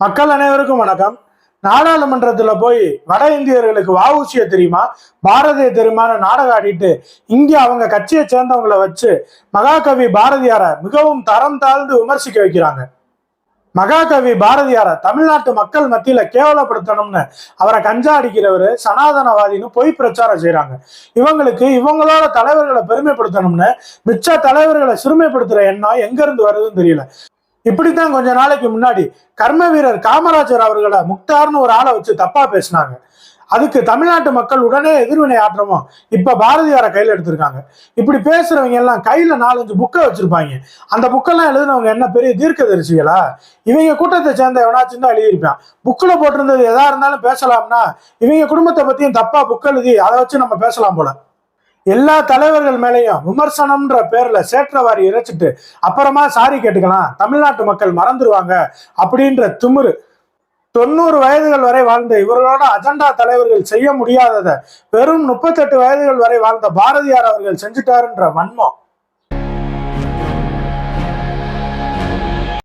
மக்கள் அனைவருக்கும் வணக்கம். நாடாளுமன்றத்துல போய் வட இந்தியர்களுக்கு வஉசியை தெரியுமா, பாரதிய தெரியுமான்னு நாடகம் ஆடிட்டு இங்க அவங்க கட்சியை சேர்ந்தவங்களை வச்சு மகாகவி பாரதியார மிகவும் தரம் தாழ்ந்து விமர்சிக்க வைக்கிறாங்க. மகாகவி பாரதியார தமிழ்நாட்டு மக்கள் மத்தியில கேவலப்படுத்தணும்னு அவரை கஞ்சா அடிக்கிறவரு சனாதனவாதின்னு பொய் பிரச்சாரம் செய்யறாங்க. இவங்களுக்கு இவங்களோட தலைவர்களை பெருமைப்படுத்தணும்னு மிச்ச தலைவர்களை சிறுமைப்படுத்துற எண்ணம் எங்க இருந்து வருதுன்னு தெரியல. இப்படித்தான் கொஞ்ச நாளைக்கு முன்னாடி கர்ம வீரர் காமராஜர் அவர்களை முக்தார்னு ஒரு ஆளை வச்சு தப்பா பேசினாங்க. அதுக்கு தமிழ்நாட்டு மக்கள் உடனே எதிர்வினை ஆற்றமும் இப்ப பாரதியாரை கையில எடுத்திருக்காங்க. இப்படி பேசுறவங்க எல்லாம் கையில 4-5 புக்கை வச்சிருப்பாங்க. அந்த புக்கெல்லாம் எழுதுனவங்க என்ன பெரிய தீர்க்கதரிசிகளா? இவங்க கூட்டத்தை சேர்ந்த எவனாச்சும் தான் எழுதியிருப்பான். புக்கில் போட்டிருந்தது எதா இருந்தாலும் பேசலாம்னா இவங்க குடும்பத்தை பத்தியும் தப்பா புக் எழுதி அதை வச்சு நம்ம பேசலாம் போல. எல்லா தலைவர்கள் மேலையும் விமர்சனம்ன்ற பேர்ல சேற்றவாரி இறைச்சிட்டு அப்புறமா சாரி கேட்டுக்கலாம், தமிழ்நாட்டு மக்கள் மறந்துடுவாங்க அப்படின்ற திமிரு. 90 வயதுகள் வரை வாழ்ந்த இவர்களோட அஜெண்டா தலைவர்கள் செய்ய முடியாததை வெறும் 38 வயதுகள் வரை வாழ்ந்த பாரதியார் அவர்கள் செஞ்சுட்டாருன்ற வன்மம்